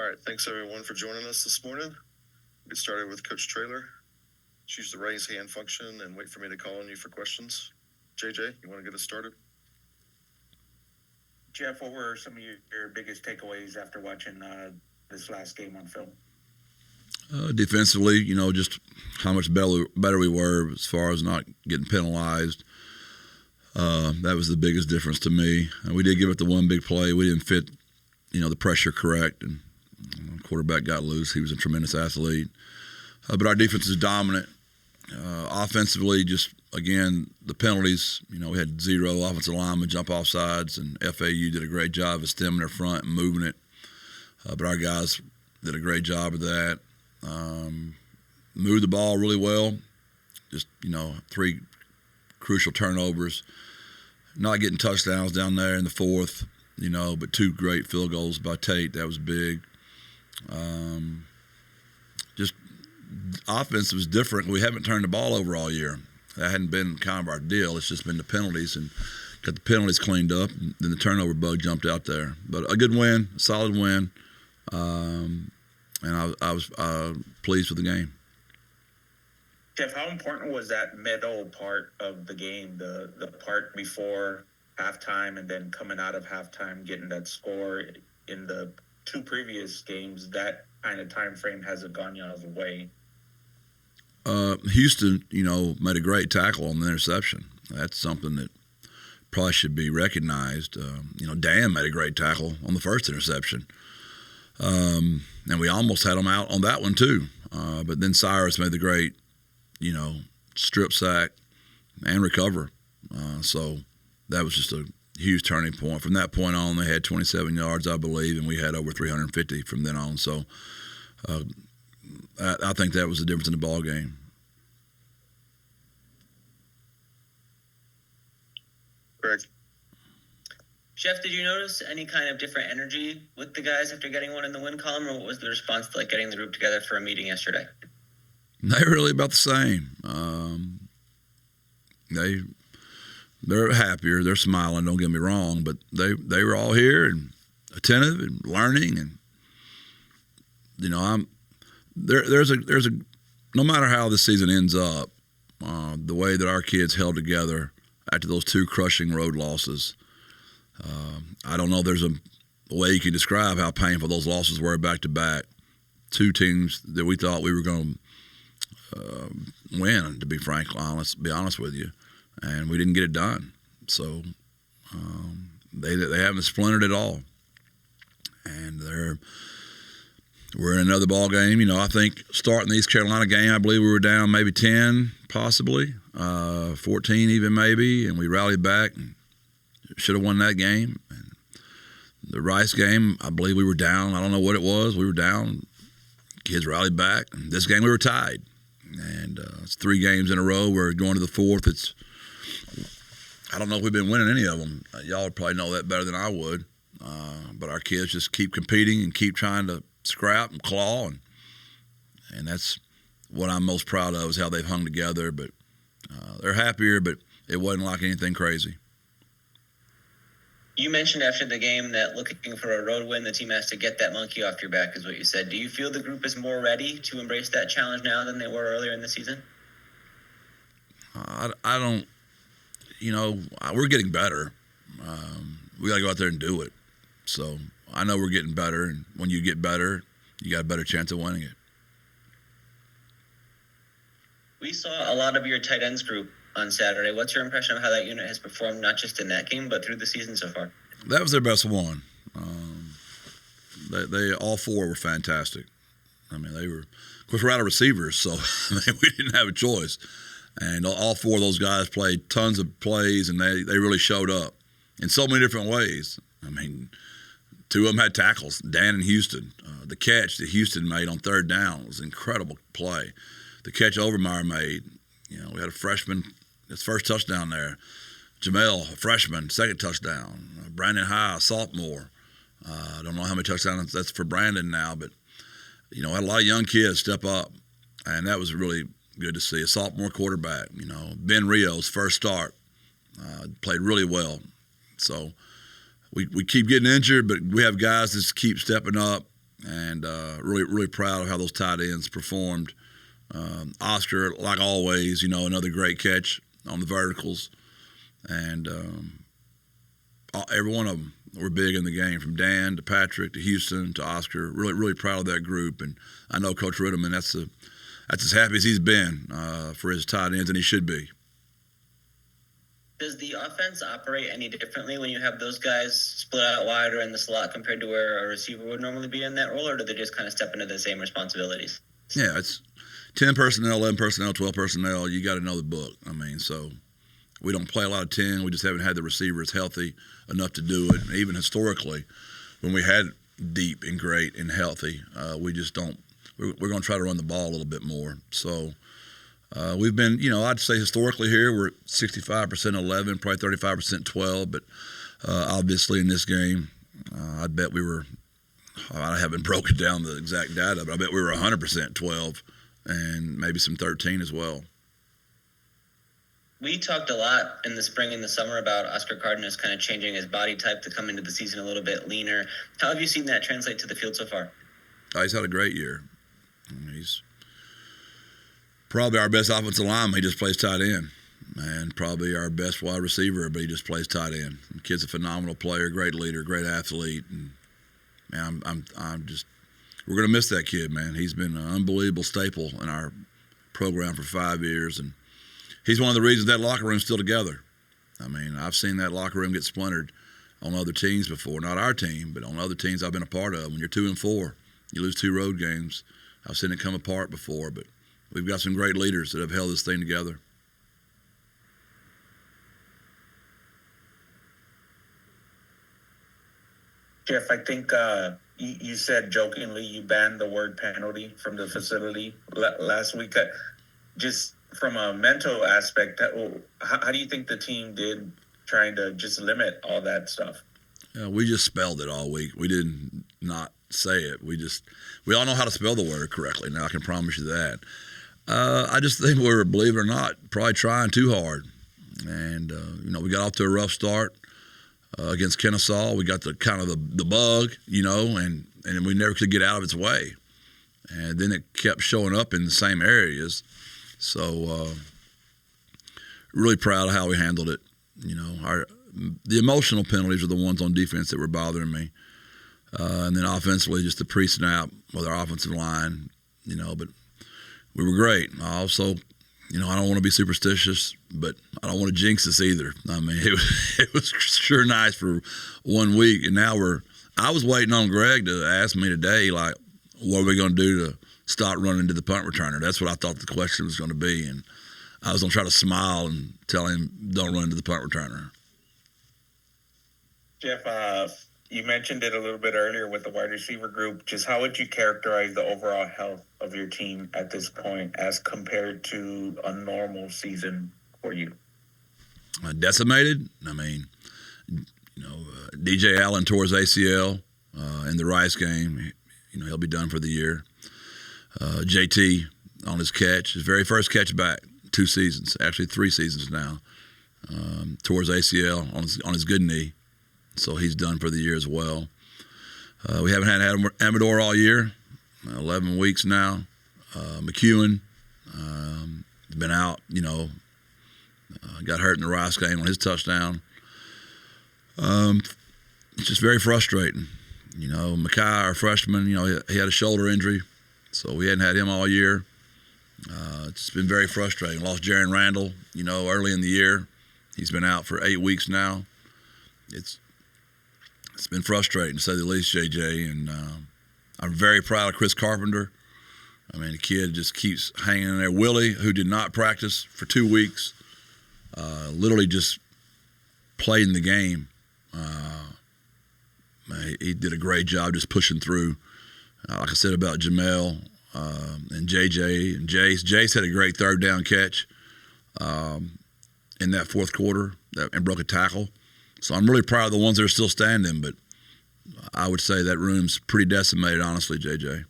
right, thanks everyone for joining us this morning. Get started with Coach Traylor. Choose the raise hand function and wait for me to call on you for questions. JJ, you want to get us started? Jeff, what were some of your biggest takeaways after watching this last game on film? Defensively, just how much better we were as far as not getting penalized. That was the biggest difference to me. We did give it the one big play. We didn't fit, the pressure correct, and quarterback got loose. He was a tremendous athlete. But our defense is dominant. Offensively, just, again, the penalties, we had 0 offensive linemen jump off sides, and FAU did a great job of stemming their front and moving it. But our guys did a great job of that. Moved the ball really well. Just, 3 crucial turnovers. Not getting touchdowns down there in the fourth, but 2 great field goals by Tate. That was big. Just offense was different. We haven't turned the ball over all year. That hadn't been kind of our deal. It's just been the penalties, and got the penalties cleaned up. And then the turnover bug jumped out there. But a good win, a solid win, and I was pleased with the game. Jeff, how important was that middle part of the game, the part before halftime and then coming out of halftime, getting that score in the 2 previous games? That kind of time frame hasn't gone y'all's way. Houston, made a great tackle on the interception. That's something that probably should be recognized. Dan made a great tackle on the first interception. And we almost had him out on that one too. But then Cyrus made the great, strip sack and recover. So that was just a huge turning point. From that point on, they had 27 yards, I believe, and we had over 350 from then on. So I think that was the difference in the ball game. Greg. Jeff, did you notice any kind of different energy with the guys after getting one in the win column, or what was the response to getting the group together for a meeting yesterday? They're really about the same. They're happier. They're smiling. Don't get me wrong, but they were all here and attentive and learning, and there's a no matter how the season ends up, the way that our kids held together after those 2 crushing road losses. I don't know there's a way you can describe how painful those losses were back to back. 2 teams that we thought we were going to win, to be be honest with you. And we didn't get it done. So they haven't splintered at all. And we're in another ball game. I think starting the East Carolina game, I believe we were down maybe 10, possibly 14 even maybe, and we rallied back and should have won that game. And the Rice game, I believe we were down. I don't know what it was. We were down. Kids rallied back. And this game we were tied. And it's 3 games in a row. We're going to the 4th. I don't know if we've been winning any of them. Y'all would probably know that better than I would. But our kids just keep competing and keep trying to scrap and claw. And that's what I'm most proud of, is how they've hung together. But they're happier, but it wasn't like anything crazy. You mentioned after the game that looking for a road win, the team has to get that monkey off your back, is what you said. Do you feel the group is more ready to embrace that challenge now than they were earlier in the season? I don't, we're getting better. We got to go out there and do it. So I know we're getting better, and when you get better, you got a better chance of winning it. We saw a lot of your tight ends group on Saturday. What's your impression of how that unit has performed, not just in that game, but through the season so far? That was their best one. They all 4 were fantastic. I mean, they were, of course, we're out of receivers, so we didn't have a choice. And all 4 of those guys played tons of plays, and they really showed up in so many different ways. I mean, 2 of them had tackles, Dan and Houston. The catch that Houston made on 3rd down was an incredible play. The catch Overmeyer made, we had a freshman, his first touchdown there. Jamel, a freshman, 2nd touchdown. Brandon High, a sophomore. I don't know how many touchdowns that's for Brandon now, but, had a lot of young kids step up, and that was really good to see. A sophomore quarterback, Ben Rio's first start, played really well. So we keep getting injured, but we have guys that keep stepping up and really proud of how those tight ends performed. Oscar, like always, another great catch on the verticals, and every one of them were big in the game, from Dan to Patrick to Houston to Oscar. Really proud of that group, and I know Coach Ritterman, that's as happy as he's been for his tight ends, and he should be. Does the offense operate any differently when you have those guys split out wide or in the slot compared to where a receiver would normally be in that role, or do they just kind of step into the same responsibilities? Yeah, it's 10 personnel, 11 personnel, 12 personnel. You got to know the book. So we don't play a lot of 10. We just haven't had the receivers healthy enough to do it. Even historically, when we had deep and great and healthy, we just don't. We're going to try to run the ball a little bit more. So we've been, I'd say historically here we're 65% 11, probably 35% 12. But obviously in this game, I bet we were. I haven't broken down the exact data, but I bet we were 100% 12 and maybe some 13 as well. We talked a lot in the spring and the summer about Oscar Cardenas kind of changing his body type to come into the season a little bit leaner. How have you seen that translate to the field so far? He's had a great year. He's probably our best offensive lineman. He just plays tight end. And probably our best wide receiver, but he just plays tight end. The kid's a phenomenal player, great leader, great athlete. And man, I'm just we're going to miss that kid, man. He's been an unbelievable staple in our program for 5 years, and he's one of the reasons that locker room's still together. I've seen that locker room get splintered on other teams before, not our team, but on other teams I've been a part of. When you're 2-4, you lose 2 road games. I've seen it come apart before, but we've got some great leaders that have held this thing together. Jeff, I think you said jokingly you banned the word penalty from the facility last week. Just from a mental aspect, how do you think the team did trying to just limit all that stuff? We just spelled it all week. We didn't not say it. We all know how to spell the word correctly now, I can promise you that. I just think we were, believe it or not, probably trying too hard. And, we got off to a rough start. Against Kennesaw, we got the bug, and we never could get out of its way. And then it kept showing up in the same areas. So really proud of how we handled it. The emotional penalties are the ones on defense that were bothering me. And then offensively, just the pre-snap with our offensive line, but we were great. I also, I don't want to be superstitious, but I don't want to jinx us either. It was sure nice for 1 week, and now I was waiting on Greg to ask me today, like, what are we going to do to stop running into the punt returner? That's what I thought the question was going to be, and I was going to try to smile and tell him, don't run into the punt returner. Jeff, you mentioned it a little bit earlier with the wide receiver group. Just how would you characterize the overall health of your team at this point as compared to a normal season for you? Decimated. DJ Allen tore his ACL in the Rice game. He'll be done for the year. JT on his catch, his very first catch back, 2 seasons, actually 3 seasons now. Tore his ACL on his good knee. So he's done for the year as well. We haven't had Amador all year, 11 weeks now. McEwen has been out, got hurt in the Rice game on his touchdown. It's just very frustrating. Mackay, our freshman, he had a shoulder injury, so we hadn't had him all year. It's been very frustrating. Lost Jaron Randall, early in the year. He's been out for 8 weeks now. It's been frustrating, to say the least, JJ, and I'm very proud of Chris Carpenter. The kid just keeps hanging in there. Willie, who did not practice for 2 weeks, literally just played in the game. He did a great job just pushing through. Like I said about Jamel and JJ and Jace. Jace had a great 3rd down catch in that 4th quarter and broke a tackle. So I'm really proud of the ones that are still standing, but I would say that room's pretty decimated, honestly, JJ.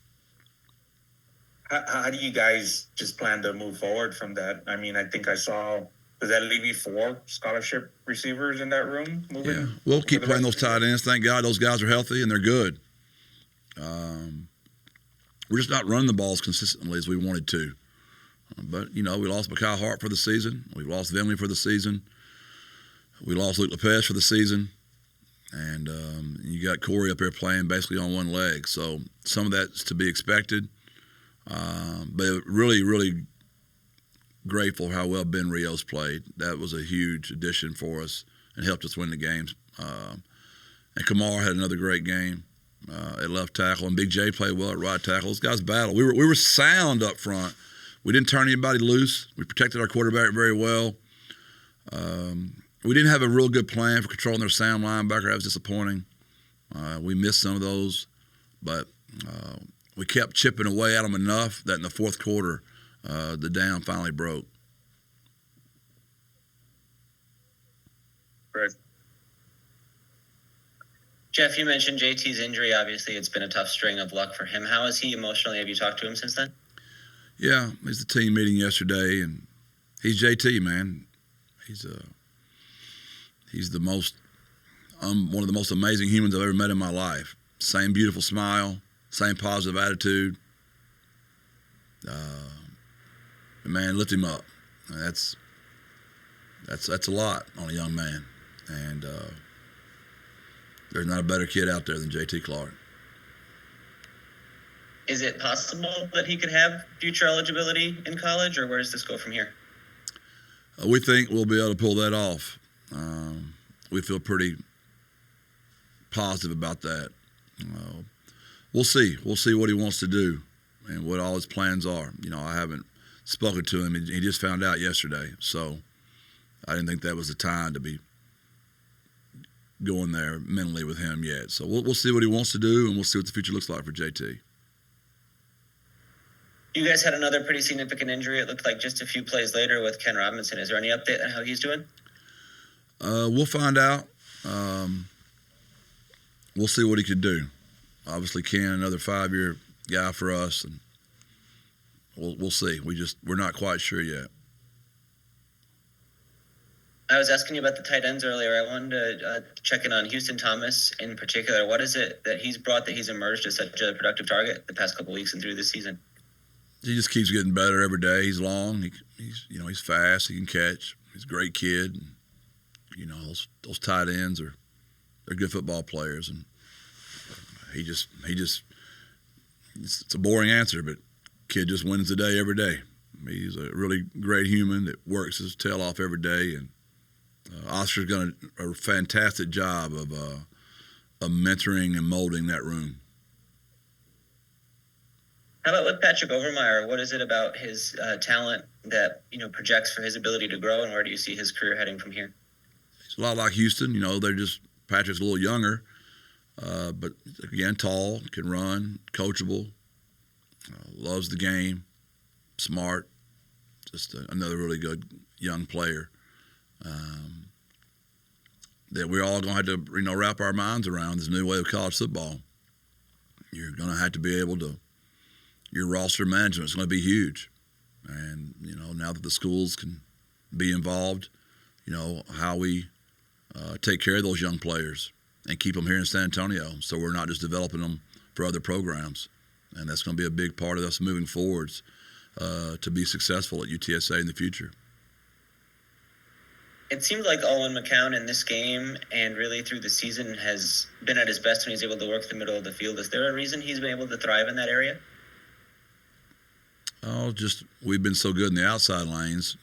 How do you guys just plan to move forward from that? I think I saw, does that leave you 4 scholarship receivers in that room moving? Yeah, we'll keep playing those tight ends. Thank God those guys are healthy and they're good. We're just not running the balls consistently as we wanted to. But, we lost Mekhi Hart for the season. We lost Vinley for the season. We lost Luke Lopez for the season. And you got Corey up here playing basically on one leg. So some of that's to be expected. But really, really grateful for how well Ben Rios played. That was a huge addition for us and helped us win the games. And Kamar had another great game at left tackle. And Big J played well at right tackle. Those guys battled. We were sound up front. We didn't turn anybody loose. We protected our quarterback very well. We didn't have a real good plan for controlling their sound linebacker. That was disappointing. We missed some of those, but we kept chipping away at them enough that in the fourth quarter, the dam finally broke. Right. Jeff, you mentioned JT's injury. Obviously, it's been a tough string of luck for him. How is he emotionally? Have you talked to him since then? Yeah, he's the team meeting yesterday, and he's JT, man. He's the most one of the most amazing humans I've ever met in my life. Same beautiful smile, same positive attitude. Man, lift him up. That's a lot on a young man, and there's not a better kid out there than JT Clark. Is it possible that he could have future eligibility in college, or where does this go from here? We think we'll be able to pull that off. We feel pretty positive about that. We'll see. We'll see what he wants to do and what all his plans are. I haven't spoken to him. He just found out yesterday, so I didn't think that was the time to be going there mentally with him yet. So we'll see what he wants to do, and we'll see what the future looks like for JT. You guys had another pretty significant injury. It looked like just a few plays later with Ken Robinson. Is there any update on how he's doing? We'll find out. We'll see what he could do. Obviously, Ken, another 5-year guy for us, and we'll see. We're not quite sure yet. I was asking you about the tight ends earlier. I wanted to check in on Houston Thomas in particular. What is it that he's brought that he's emerged as such a productive target the past couple of weeks and through this season? He just keeps getting better every day. He's long. He's fast. He can catch. He's a great kid. And, those tight ends they're good football players, and he just it's a boring answer, but kid just wins the day every day. He's a really great human that works his tail off every day, and Oscar's done a fantastic job of mentoring and molding that room. How about with Patrick Overmeyer? What is it about his talent that projects for his ability to grow, and where do you see his career heading from here? He's a lot like Houston. Patrick's a little younger, but again, tall, can run, coachable, loves the game, smart, just another really good young player that we're all going to have to wrap our minds around this new way of college football. You're going to have to be able to. Your roster management is going to be huge, and now that the schools can be involved, how we take care of those young players and keep them here in San Antonio, so we're not just developing them for other programs, and that's going to be a big part of us moving forwards to be successful at UTSA in the future. It seemed like Owen McCown in this game and really through the season has been at his best when he's able to work the middle of the field. Is there a reason he's been able to thrive in that area? We've been so good in the outside lanes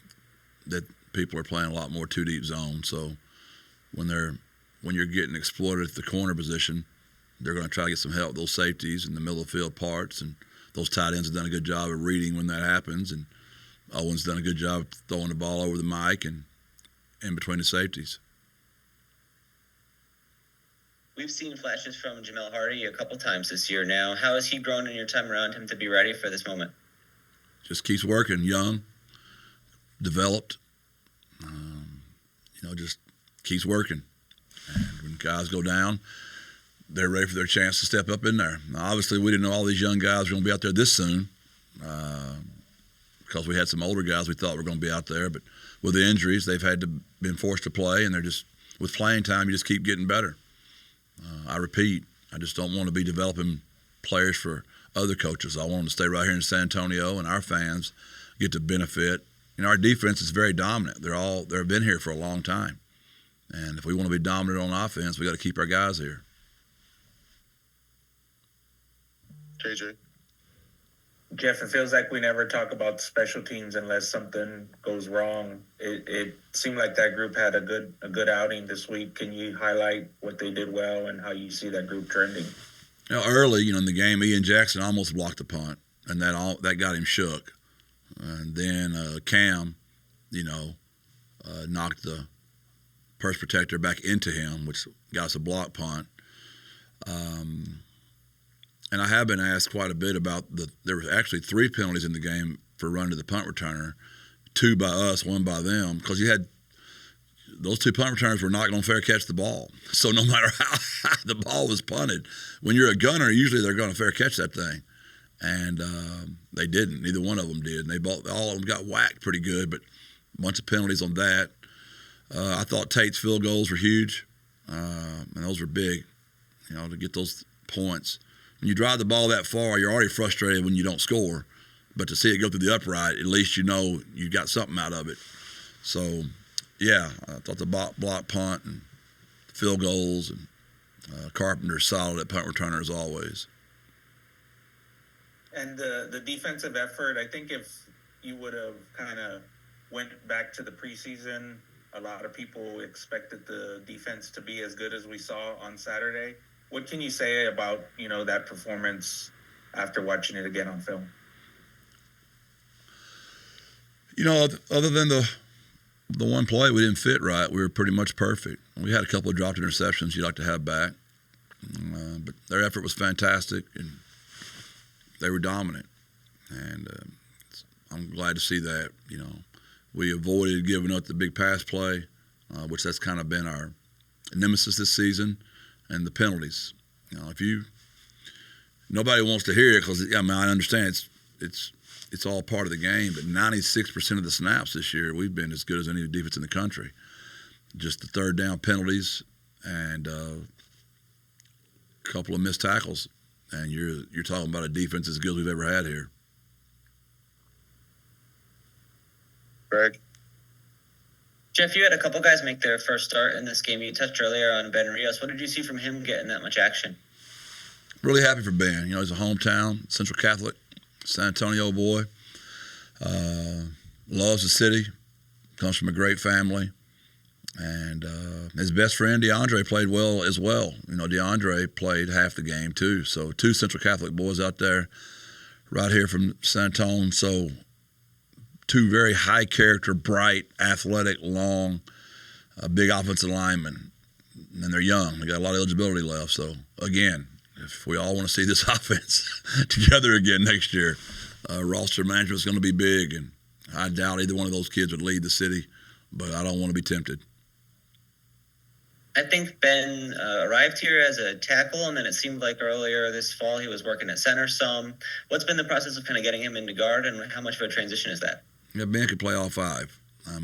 that people are playing a lot more two-deep zone. So when you're getting exploited at the corner position, they're going to try to get some help with those safeties in the middle of the field parts, and those tight ends have done a good job of reading when that happens, and Owen's done a good job of throwing the ball over the mic and in between the safeties. We've seen flashes from Jamel Hardy a couple times this year now. How has he grown in your time around him to be ready for this moment? Just keeps working, young, developed, just keeps working. And when guys go down, they're ready for their chance to step up in there. Now, obviously, we didn't know all these young guys were going to be out there this soon because we had some older guys we thought were going to be out there. But with the injuries, they've been forced to play, and they're just, with playing time, you just keep getting better. I repeat, I just don't want to be developing players for other coaches. I want them to stay right here in San Antonio, and our fans get to benefit. Our defense is very dominant. They've been here for a long time, and if we want to be dominant on offense, we got to keep our guys here. JJ. Jeff, it feels like we never talk about special teams unless something goes wrong. It seemed like that group had a good outing this week. Can you highlight what they did well and how you see that group trending? Early, in the game, Ian Jackson almost blocked the punt, and that got him shook. And then Cam, knocked the purse protector back into him, which got us a block punt. And I have been asked quite a bit about there were actually 3 penalties in the game for run to the punt returner, 2 by us, 1 by them, because you had those 2 punt returners were not going to fair catch the ball. So no matter how high the ball was punted, when you're a gunner, usually they're going to fair catch that thing. And they didn't. Neither one of them did. And all of them got whacked pretty good, but a bunch of penalties on that. I thought Tate's field goals were huge, and those were big, to get those points. When you drive the ball that far, you're already frustrated when you don't score. But to see it go through the upright, at least you got something out of it. So, yeah, I thought the block punt and field goals and Carpenter's solid at punt returner as always. And the defensive effort, I think if you would have kind of went back to the preseason, a lot of people expected the defense to be as good as we saw on Saturday. What can you say about, that performance after watching it again on film? Other than the one play we didn't fit right, we were pretty much perfect. We had a couple of dropped interceptions you'd like to have back. But their effort was fantastic, and they were dominant. And I'm glad to see that, We avoided giving up the big pass play, which that's kind of been our nemesis this season. And the penalties, nobody wants to hear it because I understand it's all part of the game. But 96% of the snaps this year, we've been as good as any defense in the country. Just the third down penalties and a couple of missed tackles, and you're talking about a defense as good as we've ever had here. Greg. Jeff, you had a couple guys make their first start in this game. You touched earlier on Ben Rios. What did you see from him getting that much action? Really happy for Ben. He's a hometown, Central Catholic, San Antonio boy. Loves the city, comes from a great family. And his best friend, DeAndre, played well as well. DeAndre played half the game too. So 2 Central Catholic boys out there right here from San Antonio. So 2 very high character, bright, athletic, long, big offensive linemen. And they're young. They got a lot of eligibility left. So, again, if we all want to see this offense together again next year, roster management is going to be big. And I doubt either one of those kids would lead the city, but I don't want to be tempted. I think Ben arrived here as a tackle, and then it seemed like earlier this fall he was working at center some. What's been the process of kind of getting him into guard, and how much of a transition is that? Yeah, Ben could play all 5.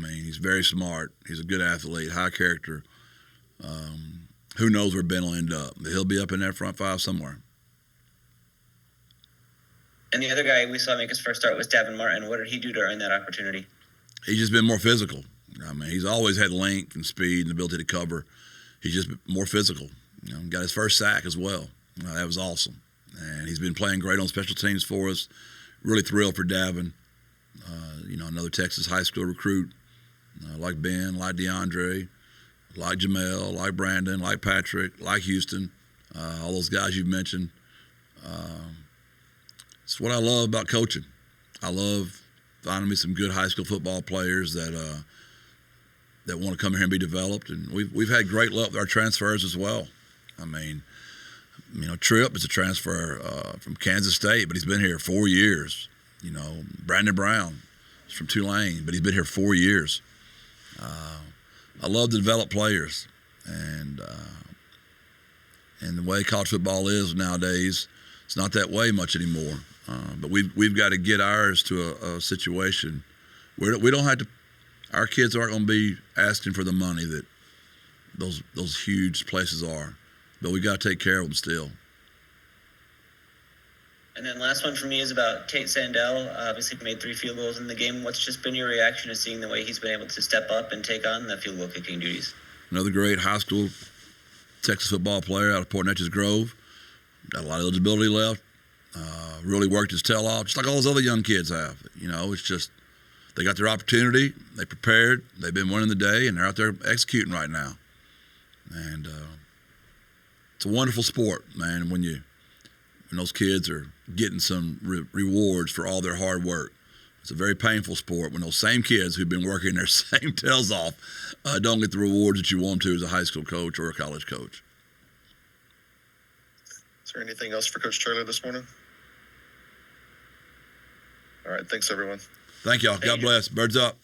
He's very smart. He's a good athlete, high character. Who knows where Ben will end up? He'll be up in that front 5 somewhere. And the other guy we saw make his first start was Davin Martin. What did he do to earn that opportunity? He's just been more physical. He's always had length and speed and ability to cover. He's just more physical. Got his first sack as well. That was awesome. And he's been playing great on special teams for us. Really thrilled for Davin. Another Texas high school recruit, like Ben, like DeAndre, like Jamel, like Brandon, like Patrick, like Houston, all those guys you've mentioned. It's what I love about coaching. I love finding me some good high school football players that want to come here and be developed. And we've had great luck with our transfers as well. Tripp is a transfer from Kansas State, but he's been here 4 years. Brandon Brown is from Tulane, but he's been here 4 years. I love to develop players, and the way college football is nowadays, it's not that way much anymore. But we've got to get ours to a situation where we don't have to. Our kids aren't going to be asking for the money that those huge places are, but we got to take care of them still. And then last one for me is about Tate Sandell. Obviously made 3 field goals in the game. What's just been your reaction to seeing the way he's been able to step up and take on the field goal kicking duties? Another great high school Texas football player out of Port Neches Grove. Got a lot of eligibility left. Really worked his tail off, just like all those other young kids have. It's just they got their opportunity. They prepared. They've been winning the day, and they're out there executing right now. And it's a wonderful sport, man, when those kids are getting some rewards for all their hard work. It's a very painful sport when those same kids who've been working their same tails off don't get the rewards that you want them to as a high school coach or a college coach. Is there anything else for Coach Traylor this morning? All right, thanks everyone. Thank y'all. God bless. Birds up.